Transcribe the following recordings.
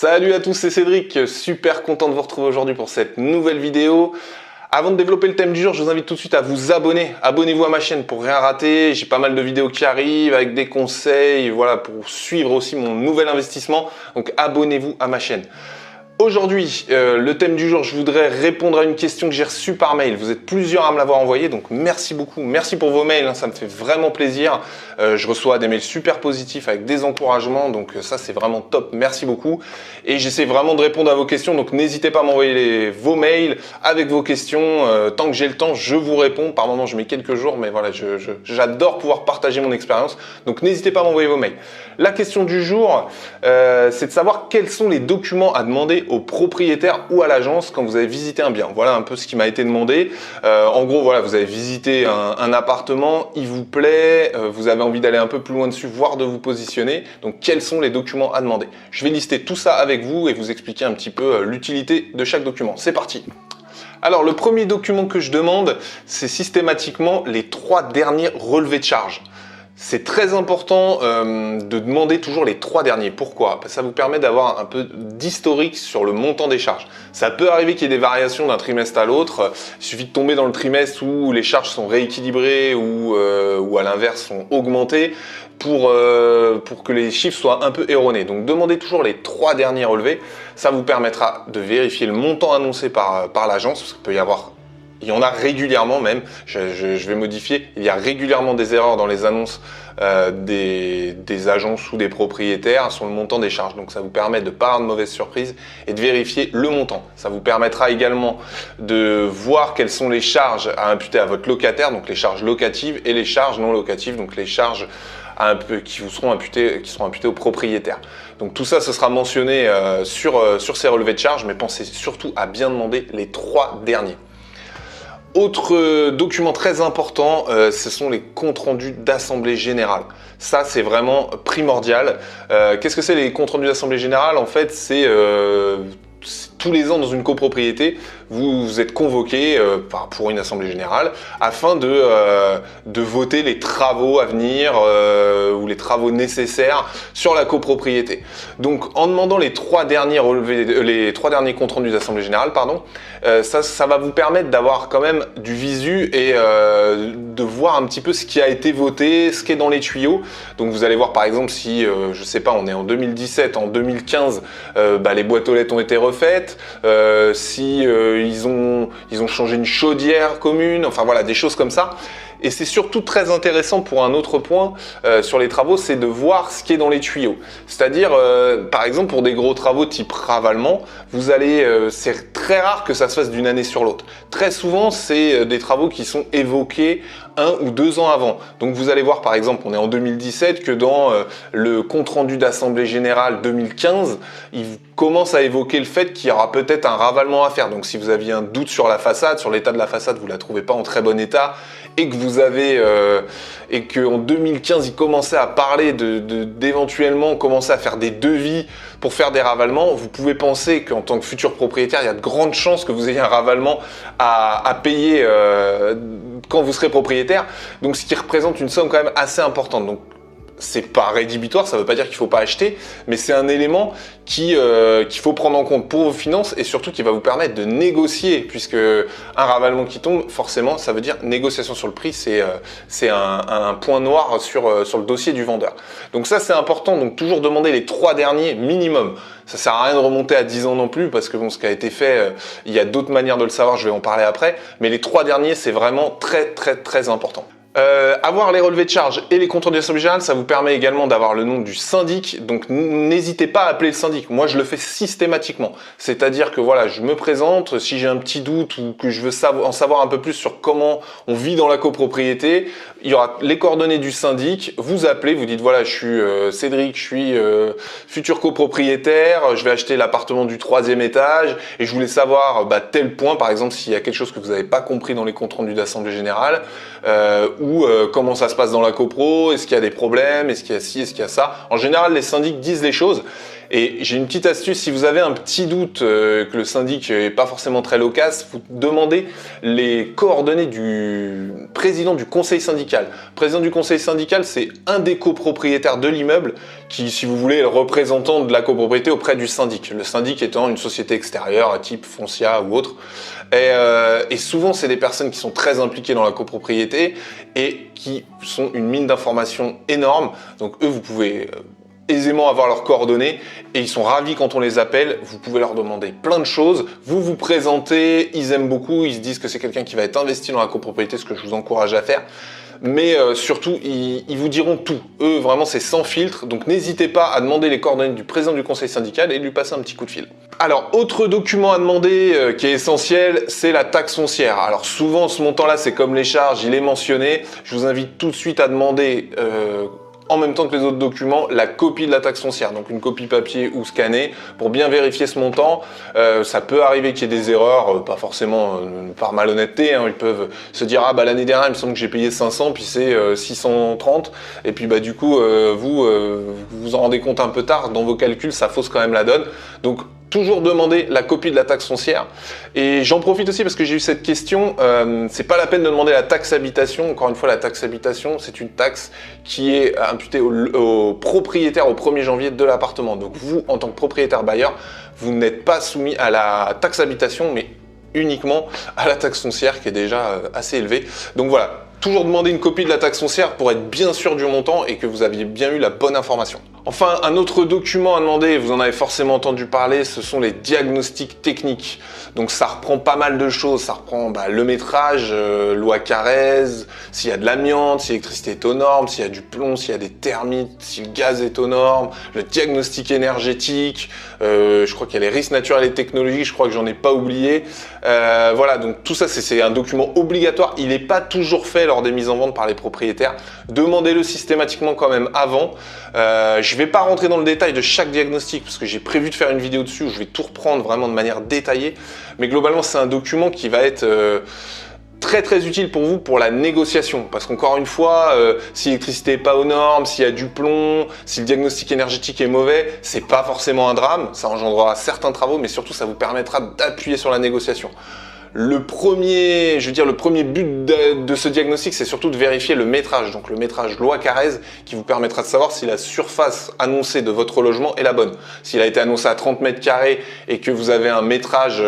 Salut à tous, c'est Cédric, super content de vous retrouver aujourd'hui pour cette nouvelle vidéo. Avant de développer le thème du jour, je vous invite tout de suite à vous abonner. Abonnez-vous à ma chaîne pour rien rater. J'ai pas mal de vidéos qui arrivent avec des conseils, voilà, pour suivre aussi mon nouvel investissement. Donc abonnez-vous à ma chaîne. Aujourd'hui, le thème du jour, je voudrais répondre à une question que j'ai reçue par mail. Vous êtes plusieurs à me l'avoir envoyé, donc merci beaucoup. Merci pour vos mails, hein, ça me fait vraiment plaisir. Je reçois des mails super positifs avec des encouragements, donc ça c'est vraiment top. Merci beaucoup. Et j'essaie vraiment de répondre à vos questions, donc n'hésitez pas à m'envoyer vos mails avec vos questions. Tant que j'ai le temps, je vous réponds. Par moment, je mets quelques jours, mais voilà, j'adore pouvoir partager mon expérience. Donc n'hésitez pas à m'envoyer vos mails. La question du jour, c'est de savoir quels sont les documents à demander au propriétaire ou à l'agence quand vous avez visité un bien. Voilà un peu ce qui m'a été demandé. En gros, voilà, vous avez visité un appartement, il vous plaît, vous avez envie d'aller un peu plus loin dessus, voire de vous positionner. Donc, quels sont les documents à demander? Je vais lister tout ça avec vous et vous expliquer un petit peu l'utilité de chaque document. C'est parti! Alors, le premier document que je demande, c'est systématiquement les 3 derniers relevés de charges. C'est très important de demander toujours les 3 derniers. Pourquoi? Parce que ça vous permet d'avoir un peu d'historique sur le montant des charges. Ça peut arriver qu'il y ait des variations d'un trimestre à l'autre. Il suffit de tomber dans le trimestre où les charges sont rééquilibrées ou à l'inverse sont augmentées pour que les chiffres soient un peu erronés. Donc demandez toujours les 3 derniers relevés. Ça vous permettra de vérifier le montant annoncé par l'agence, parce qu'il peut y avoir... Il y en a régulièrement même, je vais modifier, il y a régulièrement des erreurs dans les annonces des agences ou des propriétaires sur le montant des charges. Donc ça vous permet de ne pas avoir de mauvaises surprises et de vérifier le montant. Ça vous permettra également de voir quelles sont les charges à imputer à votre locataire, donc les charges locatives et les charges non locatives, donc les charges qui seront imputées au propriétaire. Donc tout ça, ce sera mentionné sur ces relevés de charges, mais pensez surtout à bien demander les 3 derniers. Autre document très important, ce sont les comptes rendus d'assemblée générale. Ça, c'est vraiment primordial. Qu'est-ce que c'est les comptes rendus d'assemblée générale? En fait, c'est tous les ans dans une copropriété, vous êtes convoqué pour une assemblée générale afin de voter les travaux à venir ou les travaux nécessaires sur la copropriété. Donc en demandant les 3 derniers les 3 derniers comptes rendus d'assemblée générale, pardon, ça va vous permettre d'avoir quand même du visu et de voir un petit peu ce qui a été voté, ce qui est dans les tuyaux. Donc vous allez voir par exemple si, je sais pas, on est en 2017, en 2015, les boîtes aux lettres ont été refaites, si ils ont changé une chaudière commune, enfin voilà, des choses comme ça. Et c'est surtout très intéressant pour un autre point sur les travaux, c'est de voir ce qui est dans les tuyaux. C'est-à-dire, par exemple, pour des gros travaux type ravalement, c'est très rare que ça se fasse d'une année sur l'autre. Très souvent, c'est des travaux qui sont évoqués 1 ou 2 ans avant. Donc vous allez voir, par exemple, on est en 2017, que dans le compte-rendu d'Assemblée Générale 2015, il commence à évoquer le fait qu'il y aura peut-être un ravalement à faire. Donc si vous aviez un doute sur la façade, sur l'état de la façade, vous ne la trouvez pas en très bon état, et que vous avez et qu'en 2015 il commençait à parler d'éventuellement commencer à faire des devis pour faire des ravalements, vous pouvez penser qu'en tant que futur propriétaire, il y a de grandes chances que vous ayez un ravalement à payer quand vous serez propriétaire. Donc ce qui représente une somme quand même assez importante. Donc c'est pas rédhibitoire, ça veut pas dire qu'il faut pas acheter, mais c'est un élément qu'il faut prendre en compte pour vos finances et surtout qui va vous permettre de négocier, puisque un ravalement qui tombe, forcément, ça veut dire négociation sur le prix, c'est un point noir sur le dossier du vendeur. Donc ça, c'est important, donc toujours demander les 3 derniers minimum. Ça sert à rien de remonter à 10 ans non plus, parce que bon, ce qui a été fait, il y a d'autres manières de le savoir, je vais en parler après, mais les 3 derniers, c'est vraiment très très très important. Avoir les relevés de charges et les comptes rendus d'assemblée générale, ça vous permet également d'avoir le nom du syndic. Donc n'hésitez pas à appeler le syndic. Moi, je le fais systématiquement. C'est-à-dire que voilà, je me présente, si j'ai un petit doute ou que je veux en savoir un peu plus sur comment on vit dans la copropriété, il y aura les coordonnées du syndic. Vous appelez, vous dites voilà, je suis Cédric, je suis futur copropriétaire, je vais acheter l'appartement du 3e étage et je voulais savoir tel point, par exemple, s'il y a quelque chose que vous n'avez pas compris dans les comptes rendus d'assemblée générale, ou comment ça se passe dans la copro, est-ce qu'il y a des problèmes, est-ce qu'il y a ci, est-ce qu'il y a ça. En général, les syndics disent les choses Et j'ai une petite astuce, si vous avez un petit doute que le syndic n'est pas forcément très loquace, vous demandez les coordonnées du président du conseil syndical. Le président du conseil syndical, c'est un des copropriétaires de l'immeuble qui, si vous voulez, est le représentant de la copropriété auprès du syndic. Le syndic étant une société extérieure, type Foncia ou autre. Et souvent, c'est des personnes qui sont très impliquées dans la copropriété et qui sont une mine d'informations énorme. Donc eux, vous pouvez aisément avoir leurs coordonnées et ils sont ravis quand on les appelle. Vous pouvez leur demander plein de choses, vous vous présentez, ils aiment beaucoup, ils se disent que c'est quelqu'un qui va être investi dans la copropriété, ce que je vous encourage à faire. Mais surtout, ils vous diront tout. Eux, vraiment, c'est sans filtre. Donc, n'hésitez pas à demander les coordonnées du président du conseil syndical et de lui passer un petit coup de fil. Alors, autre document à demander qui est essentiel, c'est la taxe foncière. Alors, souvent, ce montant-là, c'est comme les charges, il est mentionné. Je vous invite tout de suite à demander en même temps que les autres documents, la copie de la taxe foncière, donc une copie papier ou scannée, pour bien vérifier ce montant. Ça peut arriver qu'il y ait des erreurs, pas forcément par malhonnêteté, hein. Ils peuvent se dire « Ah bah l'année dernière, il me semble que j'ai payé 500, puis c'est 630 », et puis bah du coup, vous vous en rendez compte un peu tard, dans vos calculs, ça fausse quand même la donne. Donc, toujours demander la copie de la taxe foncière. Et j'en profite aussi parce que j'ai eu cette question, c'est pas la peine de demander la taxe habitation. Encore une fois, la taxe habitation, c'est une taxe qui est imputée au propriétaire au 1er janvier de l'appartement. Donc vous, en tant que propriétaire bailleur, vous n'êtes pas soumis à la taxe habitation, mais uniquement à la taxe foncière qui est déjà assez élevée. Donc voilà, toujours demander une copie de la taxe foncière pour être bien sûr du montant et que vous aviez bien eu la bonne information. Enfin, un autre document à demander, vous en avez forcément entendu parler, ce sont les diagnostics techniques. Donc ça reprend pas mal de choses, ça reprend le métrage, loi Carrez, s'il y a de l'amiante, si l'électricité est aux normes, s'il y a du plomb, s'il y a des termites, si le gaz est aux normes, le diagnostic énergétique, je crois qu'il y a les risques naturels et technologiques, je crois que j'en ai pas oublié. Voilà, donc tout ça c'est un document obligatoire, il n'est pas toujours fait lors des mises en vente par les propriétaires. Demandez-le systématiquement quand même avant. Je vais pas rentrer dans le détail de chaque diagnostic parce que j'ai prévu de faire une vidéo dessus où je vais tout reprendre vraiment de manière détaillée. Mais globalement, c'est un document qui va être très utile pour vous pour la négociation. Parce qu'encore une fois, si l'électricité n'est pas aux normes, s'il y a du plomb, si le diagnostic énergétique est mauvais, c'est pas forcément un drame. Ça engendrera certains travaux, mais surtout, ça vous permettra d'appuyer sur la négociation. Le premier but de ce diagnostic, c'est surtout de vérifier le métrage, donc le métrage loi Carrez, qui vous permettra de savoir si la surface annoncée de votre logement est la bonne. S'il a été annoncé à 30 mètres carrés et que vous avez un métrage...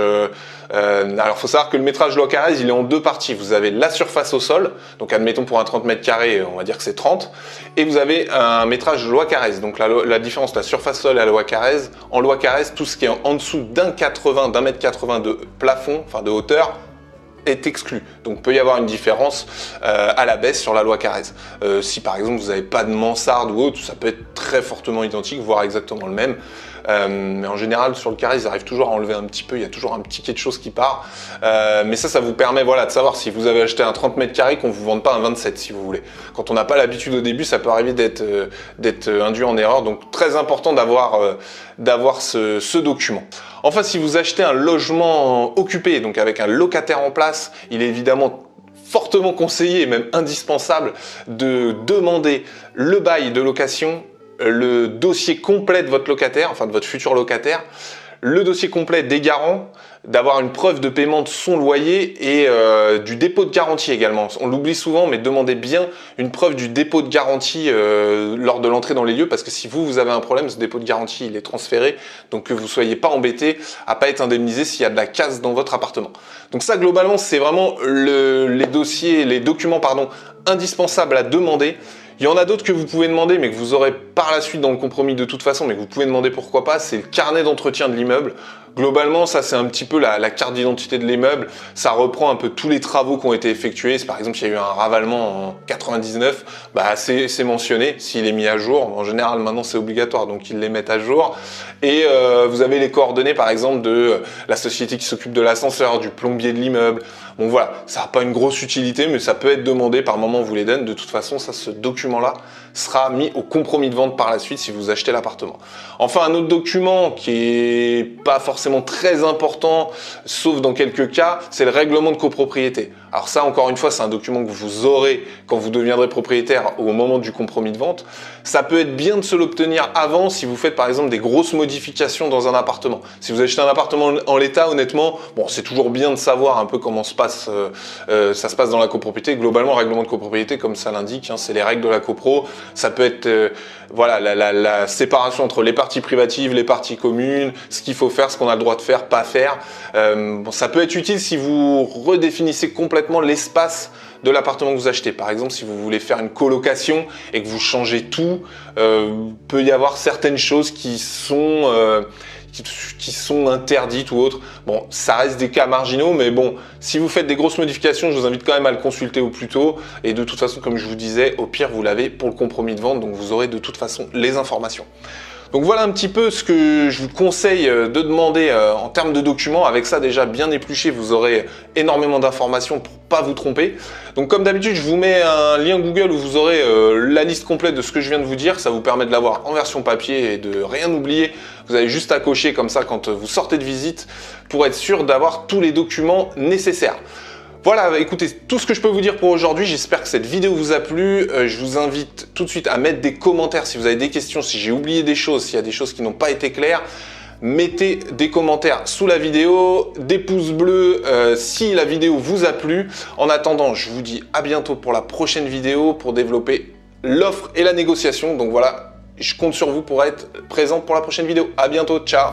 alors, il faut savoir que le métrage loi Carrez, il est en deux parties. Vous avez la surface au sol, donc admettons pour un 30 mètres carrés, on va dire que c'est 30, et vous avez un métrage loi Carrez. Donc la différence de la surface sol et la loi Carrez, en loi Carrez, tout ce qui est en dessous d'un mètre 80 de plafond, enfin de hauteur, est exclu. Donc, peut y avoir une différence à la baisse sur la loi Carrez. Si par exemple, vous n'avez pas de mansarde ou autre, ça peut être très fortement identique, voire exactement le même. Mais en général, sur le Carrez, ils arrivent toujours à enlever un petit peu, il y a toujours un petit quelque chose qui part. Mais ça vous permet de savoir si vous avez acheté un 30 mètres carrés qu'on ne vous vende pas un 27 si vous voulez. Quand on n'a pas l'habitude au début, ça peut arriver d'être induit en erreur. Donc, très important d'avoir ce document. Enfin, si vous achetez un logement occupé, donc avec un locataire en place, il est évidemment fortement conseillé et même indispensable de demander le bail de location, le dossier complet de votre locataire, enfin de votre futur locataire, le dossier complet des garants, d'avoir une preuve de paiement de son loyer et du dépôt de garantie également. On l'oublie souvent, mais demandez bien une preuve du dépôt de garantie lors de l'entrée dans les lieux, parce que si vous avez un problème, ce dépôt de garantie, il est transféré, donc que vous ne soyez pas embêté à pas être indemnisé s'il y a de la casse dans votre appartement. Donc ça, globalement, c'est vraiment les documents indispensables à demander. Il y en a d'autres que vous pouvez demander, mais que vous aurez par la suite dans le compromis de toute façon, mais que vous pouvez demander pourquoi pas, c'est le carnet d'entretien de l'immeuble. Globalement, ça c'est un petit peu la carte d'identité de l'immeuble. Ça reprend un peu tous les travaux qui ont été effectués. Si par exemple il y a eu un ravalement en 99, c'est mentionné s'il est mis à jour. En général, maintenant c'est obligatoire, donc ils les mettent à jour. Et vous avez les coordonnées par exemple de la société qui s'occupe de l'ascenseur, du plombier de l'immeuble. Bon voilà, ça n'a pas une grosse utilité, mais ça peut être demandé par moment on vous les donne. De toute façon, ce document-là sera mis au compromis de vente par la suite si vous achetez l'appartement. Enfin, un autre document qui est pas forcément très important, sauf dans quelques cas, c'est le règlement de copropriété. Alors ça, encore une fois, c'est un document que vous aurez quand vous deviendrez propriétaire au moment du compromis de vente. Ça peut être bien de se l'obtenir avant si vous faites par exemple des grosses modifications dans un appartement. Si vous achetez un appartement en l'état, honnêtement, bon, c'est toujours bien de savoir un peu comment ça se passe dans la copropriété. Globalement, règlement de copropriété, comme ça l'indique, hein, c'est les règles de la copro. Ça peut être voilà, la séparation entre les parties privatives, les parties communes, ce qu'il faut faire, ce qu'on a le droit de faire, pas faire. Bon, ça peut être utile si vous redéfinissez complètement l'espace de l'appartement que vous achetez. Par exemple, si vous voulez faire une colocation et que vous changez tout, peut y avoir certaines choses qui sont interdites ou autres. Bon, ça reste des cas marginaux, mais bon, si vous faites des grosses modifications, je vous invite quand même à le consulter au plus tôt. Et de toute façon, comme je vous disais, au pire, vous l'avez pour le compromis de vente, donc vous aurez de toute façon les informations. Donc voilà un petit peu ce que je vous conseille de demander en termes de documents. Avec ça déjà bien épluché, vous aurez énormément d'informations pour pas vous tromper. Donc comme d'habitude, je vous mets un lien Google où vous aurez la liste complète de ce que je viens de vous dire. Ça vous permet de l'avoir en version papier et de rien oublier. Vous avez juste à cocher comme ça quand vous sortez de visite pour être sûr d'avoir tous les documents nécessaires. Voilà, écoutez, tout ce que je peux vous dire pour aujourd'hui. J'espère que cette vidéo vous a plu. Je vous invite tout de suite à mettre des commentaires si vous avez des questions, si j'ai oublié des choses, s'il y a des choses qui n'ont pas été claires. Mettez des commentaires sous la vidéo, des pouces bleus si la vidéo vous a plu. En attendant, je vous dis à bientôt pour la prochaine vidéo pour développer l'offre et la négociation. Donc voilà, je compte sur vous pour être présent pour la prochaine vidéo. À bientôt, ciao!